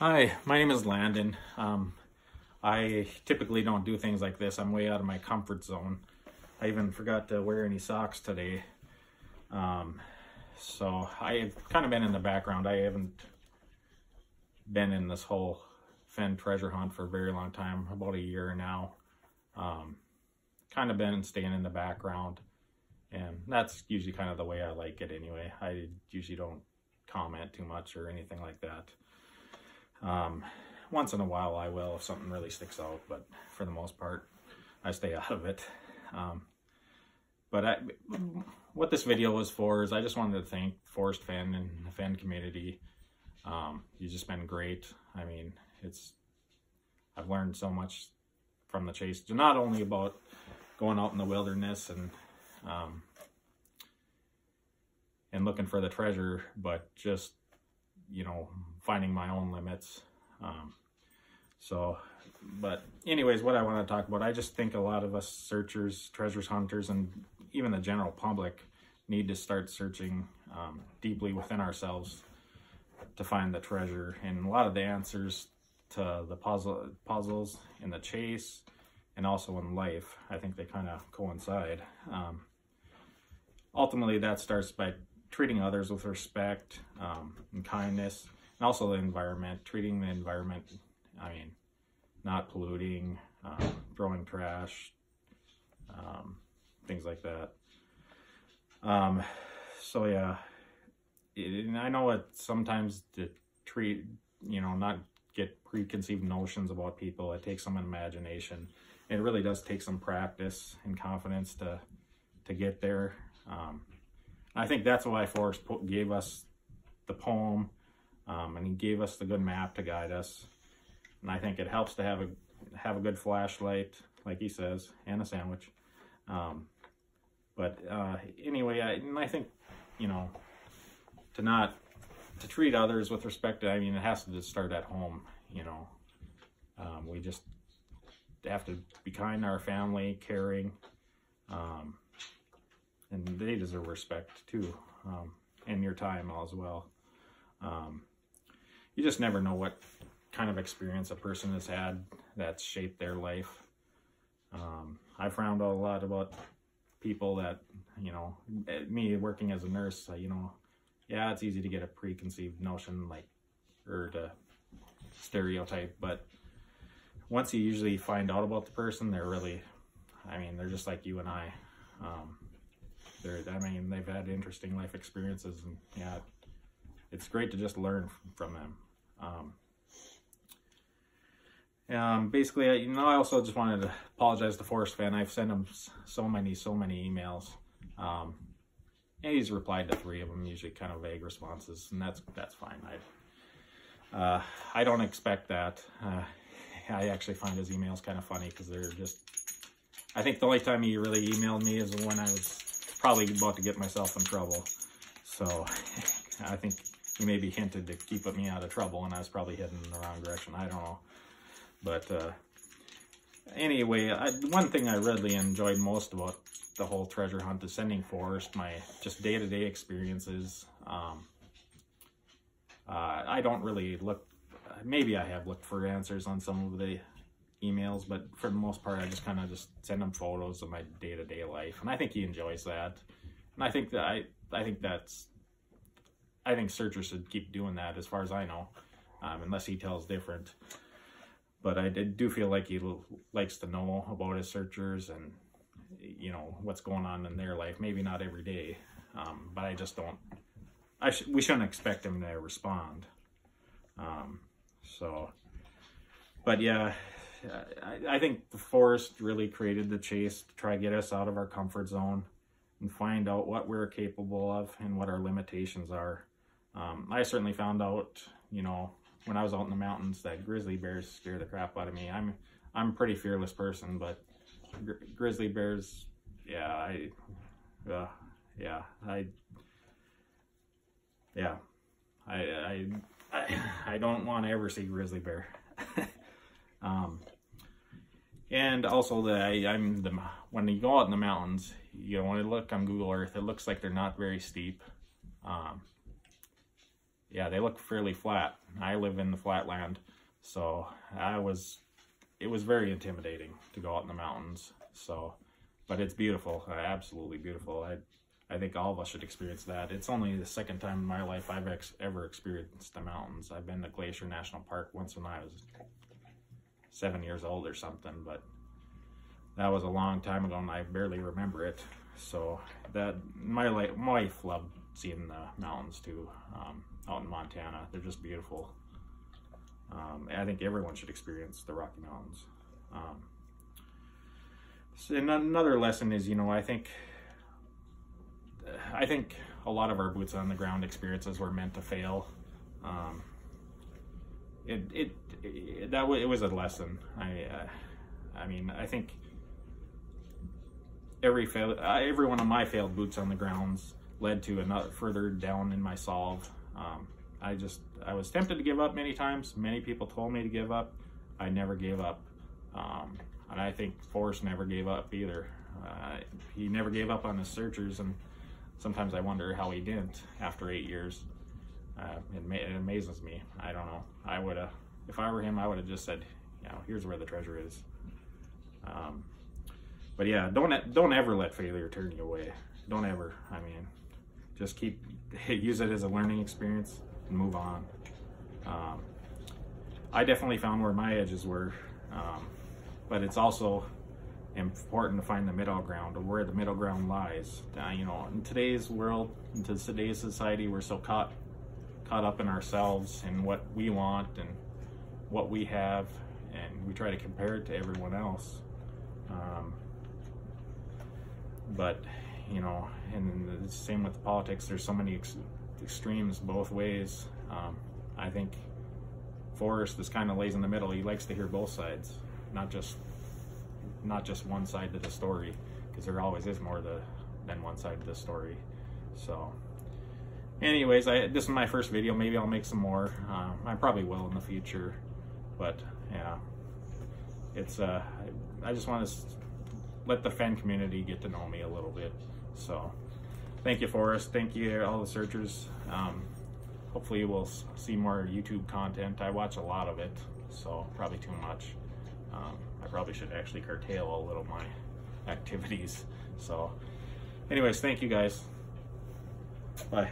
Hi, my name is Landon. I typically don't do things like this. I'm way out of my comfort zone. I even forgot to wear any socks today. So I've kind of been in the background. I haven't been in this whole Fenn treasure hunt for a very long time, about a year now. Kind of been staying in the background, and that's usually kind of the way I like it anyway. I usually don't comment too much or anything like that. Once in a while I will if something really sticks out, but for the most part I stay out of it. What this video was for is I just wanted to thank Forrest Fenn and the Fenn community. You've just been great. I mean, I've learned so much from the chase, not only about going out in the wilderness and looking for the treasure, but just, you know, finding my own limits. But anyways, what I want to talk about, I just think a lot of us searchers, treasures hunters, and even the general public need to start searching deeply within ourselves to find the treasure. And a lot of the answers to the puzzles in the chase and also in life, I think they kind of coincide. Ultimately, that starts by treating others with respect and kindness, and also the environment, treating the environment, I mean, not polluting, throwing trash, things like that. So yeah, and I know it sometimes to treat, you know, not get preconceived notions about people. It takes some imagination. It really does take some practice and confidence to get there. I think that's why Forrest gave us the poem, and he gave us the good map to guide us. And I think it helps to have a good flashlight, like he says, and a sandwich. Anyway, I think, you know, to treat others with respect, I mean, it has to just start at home, you know. We just have to be kind to our family, caring, and they deserve respect too, and your time as well. You just never know what kind of experience a person has had that's shaped their life. I found out a lot about people that, you know, me working as a nurse, you know, yeah, it's easy to get a preconceived notion, like, or to stereotype, but once you usually find out about the person, they're really, I mean, they're just like you and I. They've had interesting life experiences, and yeah, it's great to just learn from them. Basically, you know, I also just wanted to apologize to Forrest Fenn. I've sent him so many emails, and he's replied to 3 of them, usually kind of vague responses, and that's fine. I don't expect that. I actually find his emails kind of funny because they're just, I think the only time he really emailed me is when I was probably about to get myself in trouble. So I think he maybe hinted to keep me out of trouble, and I was probably heading in the wrong direction. I don't know. But anyway, one thing I really enjoyed most about the whole treasure hunt is sending Forrest my just day-to-day experiences. I don't really look, maybe I have looked for answers on some of the emails, but for the most part I just kind of just send him photos of my day-to-day life, and I think he enjoys that. And I think that I think searchers should keep doing that, as far as I know, unless he tells different. But I do feel like he likes to know about his searchers and, you know, what's going on in their life. Maybe not every day, but I just don't, we shouldn't expect him to respond. But yeah, I think the Forrest really created the chase to try to get us out of our comfort zone and find out what we're capable of and what our limitations are. I certainly found out, you know, when I was out in the mountains, that grizzly bears scare the crap out of me. I'm a pretty fearless person, but grizzly bears, yeah, I don't want to ever see grizzly bear. And also when you go out in the mountains, you know, when I look on Google Earth, it looks like they're not very steep. yeah, they look fairly flat. I live in the flatland, so it was very intimidating to go out in the mountains. So, but it's beautiful, absolutely beautiful. I think all of us should experience that. It's only the second time in my life I've ever experienced the mountains. I've been to Glacier National Park once when I was 7 years old or something, but that was a long time ago and I barely remember it. So that my wife loved seeing the mountains too, out in Montana. They're just beautiful. I think everyone should experience the Rocky Mountains. So another lesson is, you know, I think a lot of our boots on the ground experiences were meant to fail. It was a lesson. I mean, I think every one of my failed boots on the grounds led to another further down in my solve. I was tempted to give up many times. Many people told me to give up. I never gave up. And I think Forrest never gave up either. He never gave up on his searchers, and sometimes I wonder how he didn't after 8 years. It amazes me. I don't know. If I were him, I would have just said, you know, here's where the treasure is. But yeah, don't ever let failure turn you away. Don't ever. I mean, just use it as a learning experience and move on. I definitely found where my edges were, but it's also important to find the middle ground, or where the middle ground lies. You know, in today's world, in today's society, we're so caught up in ourselves and what we want and what we have, and we try to compare it to everyone else. But you know, and the same with politics. There's so many extremes both ways. I think Forrest is kind of lays in the middle. He likes to hear both sides, not just one side to the story, because there always is more than one side to the story. So anyways, this is my first video. Maybe I'll make some more. I probably will in the future, but yeah, it's I just want to let the Fenn community get to know me a little bit. So thank you, Forrest. Thank you, all the searchers. Hopefully we'll see more YouTube content. I watch a lot of it, so probably too much. I probably should actually curtail a little my activities. So anyways, thank you guys. Bye.